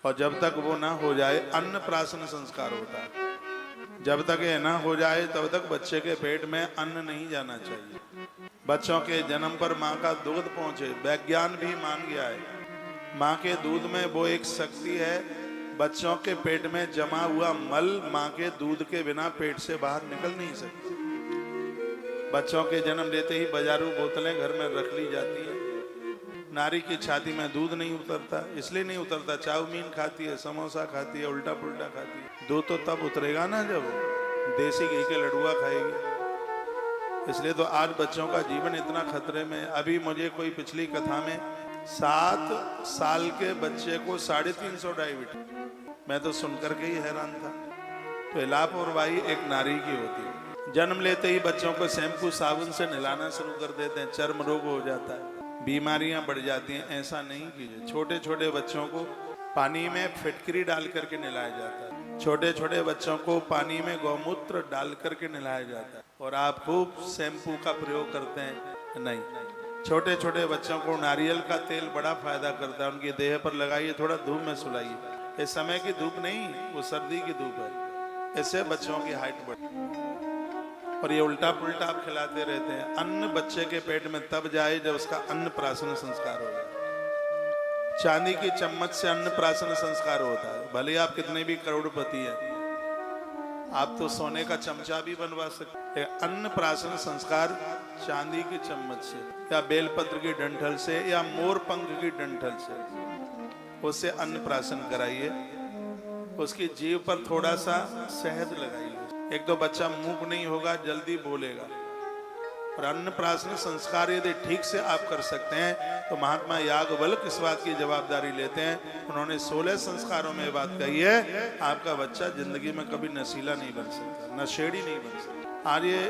और जब तक वो ना हो जाए अन्नप्राशन संस्कार होता है। जब तक ये ना हो जाए तब तक बच्चे के पेट में अन्न नहीं जाना चाहिए। बच्चों के जन्म पर माँ का दूध पहुंचे, वैज्ञान भी मान गया है। माँ के दूध में वो एक शक्ति है, बच्चों के पेट में जमा हुआ मल माँ के दूध के बिना पेट से बाहर निकल नहीं सकती। बच्चों के जन्म लेते ही बाजारू बोतलें घर में रख ली जाती है। नारी की छाती में दूध नहीं उतरता, इसलिए नहीं उतरता, चाउमीन खाती है, समोसा खाती है, उल्टा पुल्टा खाती है। दूध तो तब उतरेगा ना जब देसी घी के लडुआ खाएगी। इसलिए तो आज बच्चों का जीवन इतना खतरे में। अभी मुझे कोई पिछली कथा में 7 साल के बच्चे को 350 डायबिटीज, मैं तो सुनकर के ही हैरान था। तो लापरवाही एक नारी की होती है। जन्म लेते ही बच्चों को शैम्पू साबुन से नहलाना शुरू कर देते हैं, चर्म रोग हो जाता है, बीमारियां बढ़ जाती हैं। ऐसा नहीं कीजिए। छोटे छोटे बच्चों को पानी में फिटकरी डाल करके नहलाया जाता है, छोटे छोटे बच्चों को पानी में गौमूत्र डाल करके नहलाया जाता है। और आप खूब शैम्पू का प्रयोग करते हैं, नहीं। छोटे छोटे बच्चों को नारियल का तेल बड़ा फायदा करता है, उनकी देह पर लगाइए, थोड़ा धूप में सुलाइए। इस समय की धूप नहीं, वो सर्दी की धूप है, इससे बच्चों की हाइट बढ़ती। और ये उल्टा पुल्टा आप खिलाते रहते हैं। अन्न बच्चे के पेट में तब जाए जब उसका अन्नप्राशन संस्कार हो जाए। चांदी की चम्मच से अन्नप्राशन संस्कार होता है। भले आप कितने भी करोड़पति हैं, आप तो सोने का चमचा भी बनवा सकते हैं। अन्नप्राशन संस्कार चांदी की चम्मच से या बेलपत्र की डंठल से या मोर पंख की डंठल से, उससे अन्नप्राशन कराइए। उसकी जीभ पर थोड़ा सा शहद लगाइए। एक तो बच्चा मूक नहीं होगा, जल्दी बोलेगा। और अन्नप्राशन संस्कार यदि ठीक से आप कर सकते हैं तो महात्मा याज्ञवल्क्य इस बात की जवाबदारी लेते हैं। उन्होंने 16 संस्कारों में बात कही है, आपका बच्चा जिंदगी में कभी नशीला नहीं बन सकता, नशेड़ी नहीं बन सकता। आज ये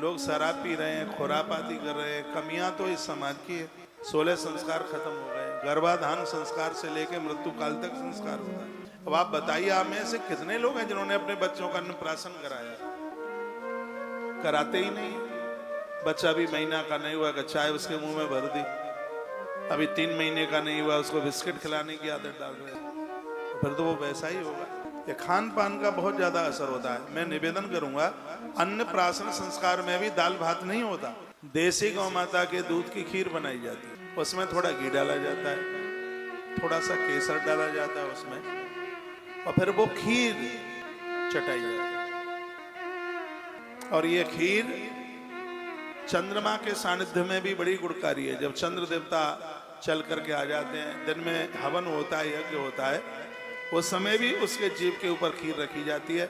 लोग शराब पी रहे हैं, खुरापाती कर रहे हैं, कमियां तो इस समाज की है। 16 संस्कार खत्म हो गए। गर्भाधान संस्कार से लेकर मृत्यु काल तक संस्कार होता है। अब आप बताइए, आप में से कितने लोग हैं जिन्होंने अपने बच्चों का अन्नप्राशन कराया? कराते ही नहीं। बच्चा भी महीना का नहीं हुआ कि चाय उसके मुंह में भर दी, अभी 3 महीने का नहीं हुआ उसको बिस्किट खिलाने की आदत डाल रहे, फिर तो वो वैसा ही होगा। ये खान पान का बहुत ज्यादा असर होता है। मैं निवेदन करूंगा, अन्नप्राशन संस्कार में भी दाल भात नहीं होता। देसी गौ माता के दूध की खीर बनाई जाती है, उसमें थोड़ा घी डाला जाता है, थोड़ा सा केसर डाला जाता है उसमें, और फिर वो खीर चटाई जाती है। और ये खीर चंद्रमा के सानिध्य में भी बड़ी गुणकारी है। जब चंद्र देवता चल करके आ जाते हैं, दिन में हवन होता है, यज्ञ होता है, उस समय भी उसके जीभ के ऊपर खीर रखी जाती है।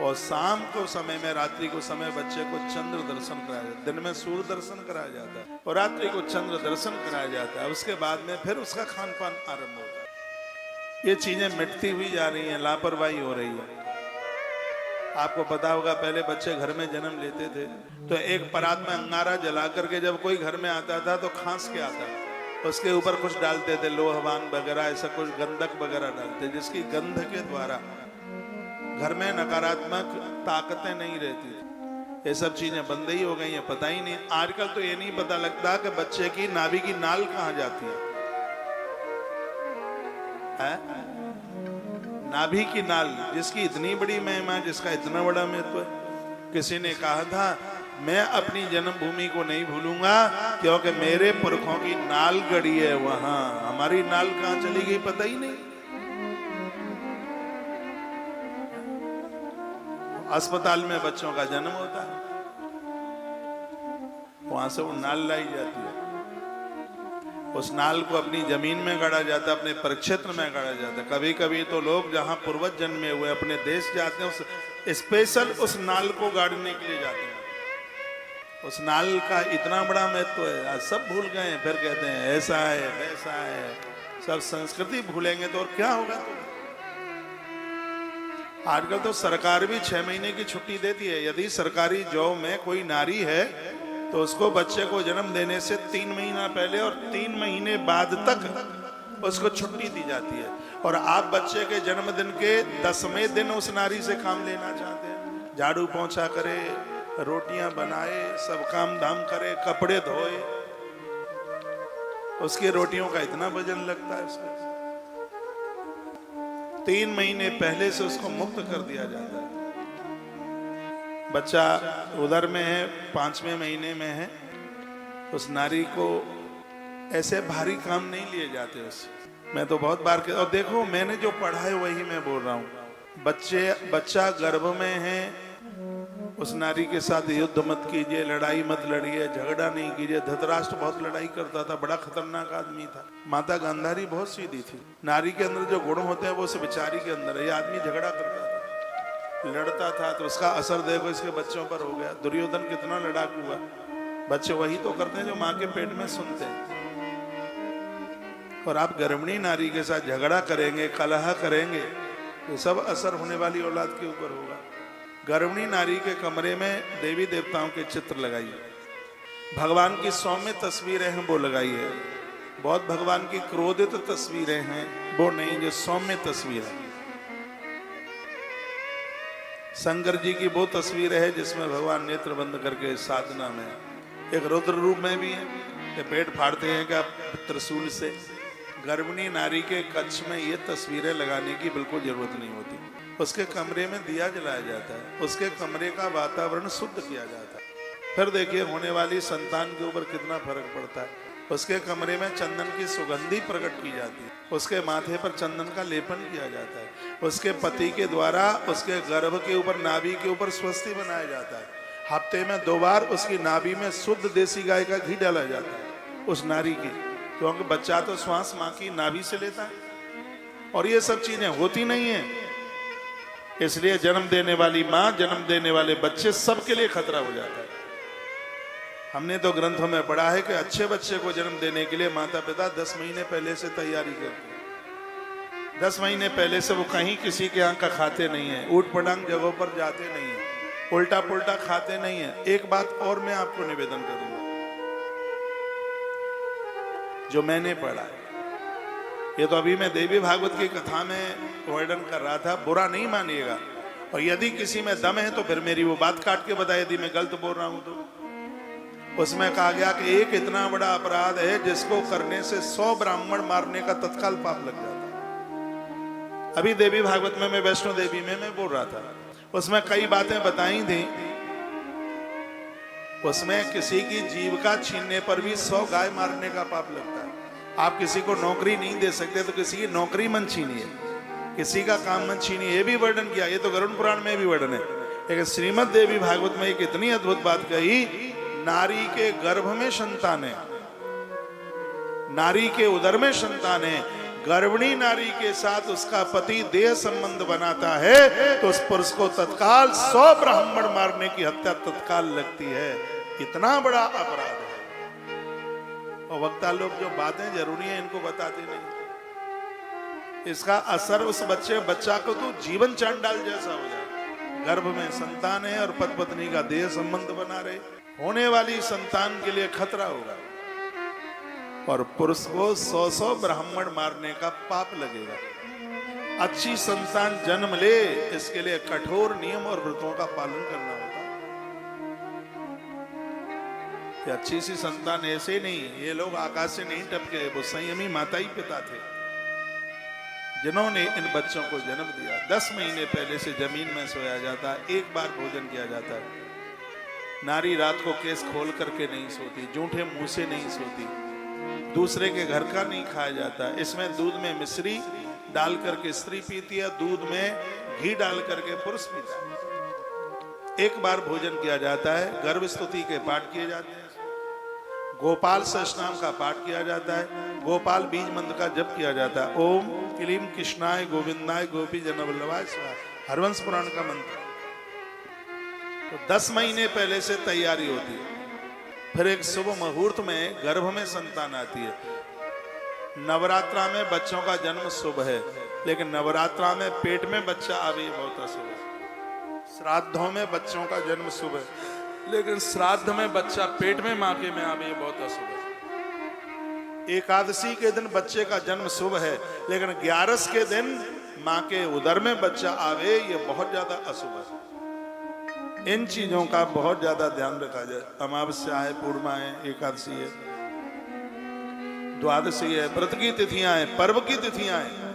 और शाम को समय में, रात्रि को समय बच्चे को चंद्र दर्शन कराया जाता है। दिन में सूर्य दर्शन कराया जाता है और रात्रि को चंद्र दर्शन कराया जाता है। उसके बाद में फिर उसका खान पान आरंभ होता है। ये चीजें मिटती हुई जा रही हैं, लापरवाही हो रही है। आपको पता होगा, पहले बच्चे घर में जन्म लेते थे तो एक परात में अंगारा जला करके जब कोई घर में आता था तो खांस के आता था, उसके ऊपर कुछ डालते थे, लोहवान वगैरह, ऐसा कुछ गंधक वगैरह डालते, जिसकी गंध के द्वारा घर में नकारात्मक ताकतें नहीं रहती थी। ये सब चीजें बंद ही हो गई हैं, पता ही नहीं। आजकल तो ये नहीं पता लगता कि बच्चे की नाभि की नाल कहाँ जाती है? नाभि की नाल, जिसकी इतनी बड़ी महिमा, जिसका इतना बड़ा महत्व है। किसी ने कहा था, मैं अपनी जन्मभूमि को नहीं भूलूंगा क्योंकि मेरे पुरखों की नाल गड़ी है वहां। हमारी नाल कहां चली गई पता ही नहीं। अस्पताल में बच्चों का जन्म होता है, वहां से वो नाल लाई जाती है। उस नाल को अपनी जमीन में गाड़ा जाता है, अपने परिक्षेत्र में गाड़ा जाता है। कभी कभी तो लोग जहां पूर्वज जन्मे हुए अपने देश जाते हैं, उस स्पेशल उस नाल को गाड़ने के लिए जाते हैं। उस नाल का इतना बड़ा महत्व है, आज सब भूल गए हैं। फिर कहते हैं ऐसा है वैसा है, सब संस्कृति भूलेंगे तो और क्या होगा। तो आजकल तो सरकार भी 6 महीने की छुट्टी देती है। यदि सरकारी जॉब में कोई नारी है तो उसको बच्चे को जन्म देने से 3 महीना पहले और 3 महीने बाद तक उसको छुट्टी दी जाती है। और आप बच्चे के जन्मदिन के 10वें दिन उस नारी से काम लेना चाहते हैं। झाड़ू पोंछा करे, रोटियां बनाए, सब काम धाम करे, कपड़े धोए, उसकी रोटियों का इतना वजन लगता है उसका। 3 महीने पहले से उसको मुक्त कर दिया जाता है। बच्चा उदर में है, 5वें महीने में है, उस नारी को ऐसे भारी काम नहीं लिए जाते उससे। मैं तो बहुत बार और देखो, मैंने जो पढ़ा है वही मैं बोल रहा हूँ। बच्चा गर्भ में है, उस नारी के साथ युद्ध मत कीजिए, लड़ाई मत लड़िए, झगड़ा नहीं कीजिए। धृतराष्ट्र बहुत लड़ाई करता था, बड़ा खतरनाक आदमी था। माता गांधारी बहुत सीधी थी। नारी के अंदर जो गुण होते हैं वो उस बेचारी के अंदर है। ये आदमी झगड़ा करता था, लड़ता था, तो उसका असर देखो इसके बच्चों पर हो गया। दुर्योधन कितना लड़ाकू हुआ। बच्चे वही तो करते हैं जो माँ के पेट में सुनते हैं। और आप गर्भिणी नारी के साथ झगड़ा करेंगे, कलह करेंगे, ये सब असर होने वाली औलाद के ऊपर होगा। गर्भिणी नारी के कमरे में देवी देवताओं के चित्र लगाइए। भगवान की सौम्य तस्वीरें हैं वो लगाइए। बहुत भगवान की क्रोधित तस्वीरें हैं वो नहीं, जो सौम्य तस्वीर है। शंकर जी की वो तस्वीर है जिसमें भगवान नेत्र बंद करके साधना में, एक रुद्र रूप में भी है, ये पेट फाड़ते हैं क्या त्रिशूल से। गर्भिणी नारी के कक्ष में ये तस्वीरें लगाने की बिल्कुल जरूरत नहीं होती। उसके कमरे में दिया जलाया जाता है, उसके कमरे का वातावरण शुद्ध किया जाता है। फिर देखिए होने वाली संतान के ऊपर कितना फर्क पड़ता है। उसके कमरे में चंदन की सुगंधी प्रकट की जाती है, उसके माथे पर चंदन का लेपन किया जाता है, उसके पति के द्वारा उसके गर्भ के ऊपर, नाभि के ऊपर स्वस्ति बनाया जाता है। हफ्ते में 2 बार उसकी नाभि में शुद्ध देसी गाय का घी डाला जाता है उस नारी की, क्योंकि बच्चा तो श्वास माँ की नाभि से लेता है। और ये सब चीजें होती नहीं है, इसलिए जन्म देने वाली माँ, जन्म देने वाले बच्चे सबके लिए खतरा हो जाता है। हमने तो ग्रंथों में पढ़ा है कि अच्छे बच्चे को जन्म देने के लिए माता पिता 10 महीने पहले से तैयारी करते हैं। 10 महीने पहले से वो कहीं किसी के यहाँ का खाते नहीं है, ऊट पटांग जगहों पर जाते नहीं है, उल्टा पुल्टा खाते नहीं है। एक बात और मैं आपको निवेदन करूंगा, जो मैंने पढ़ा है, ये तो अभी मैं देवी भागवत की कथा में वर्णन कर रहा था, बुरा नहीं मानिएगा। और यदि किसी में दम है तो फिर मेरी वो बात काट के बताए, यदि मैं गलत बोल रहा हूं तो। उसमें कहा गया कि एक इतना बड़ा अपराध है जिसको करने से 100 ब्राह्मण मारने का तत्काल पाप लग जाता है। अभी देवी भागवत में, मैं वैष्णो देवी में मैं बोल रहा था, उसमें कई बातें बताई थी। उसमें किसी की जीविका छीनने पर भी 100 गाय मारने का पाप लगता है। आप किसी को नौकरी नहीं दे सकते तो किसी की नौकरी मन छीनिए, किसी का काम मन छीनिए, ये भी वर्णन किया। ये तो गरुड़ पुराण में भी वर्णन है, लेकिन श्रीमद् देवी भागवत में एक इतनी अद्भुत बात कही, नारी के गर्भ में संतान है, नारी के उदर में संतान है, गर्भिणी नारी के साथ उसका पति देह संबंध बनाता है तो उस पुरुष को तत्काल 100 ब्राह्मण मारने की हत्या तत्काल लगती है। इतना बड़ा अपराध है। और वक्ता लोग जो बातें जरूरी है इनको बताते नहीं। इसका असर उस बच्चा को तो जीवन चांडाल जैसा हो जाए। गर्भ में संतान है और पति पत्नी का देह संबंध बना रहे, होने वाली संतान के लिए खतरा होगा और पुरुष को 100 ब्राह्मण मारने का पाप लगेगा। अच्छी संतान जन्म ले, इसके लिए कठोर नियम और व्रतों का पालन करना होता है। अच्छी सी संतान ऐसे नहीं, ये लोग आकाश से नहीं टपके, वो संयमी माता ही पिता थे जिन्होंने इन बच्चों को जन्म दिया। 10 महीने पहले से जमीन में सोया जाता है, एक बार भोजन किया जाता है। नारी रात को केस खोल करके नहीं सोती, जूठे मुंह से नहीं सोती, दूसरे के घर का नहीं खाया जाता। इसमें दूध में मिश्री डाल करके स्त्री पीती है, दूध में घी डाल करके पुरुष पीता है। एक बार भोजन किया जाता है, गर्भ स्तुति के पाठ किए जाते हैं, गोपाल सहस्रनाम का पाठ किया जाता है, गोपाल बीज मंत्र का जप किया जाता है, ओम क्लीम कृष्णाय गोविंदाय गोपी जनवल्लभाय स्वाहा, हरवंश पुराण का मंत्र। तो 10 महीने पहले से तैयारी होती है। फिर एक शुभ मुहूर्त में गर्भ में संतान आती है। नवरात्रा में बच्चों का जन्म शुभ है, लेकिन नवरात्रा में पेट में बच्चा आवे बहुत अशुभ है। श्राद्धों में बच्चों का जन्म शुभ है, लेकिन श्राद्ध में बच्चा पेट में मां के में आवे बहुत अशुभ है। एकादशी के दिन बच्चे का जन्म शुभ है, लेकिन 11 के दिन मां के उदर में बच्चा आवे ये बहुत ज्यादा अशुभ है। इन चीजों का बहुत ज्यादा ध्यान रखा जाए। अमावस्या है, पूर्णिमा है, एकादशी है, द्वादशी है, व्रत की तिथियां हैं, पर्व की तिथियां हैं,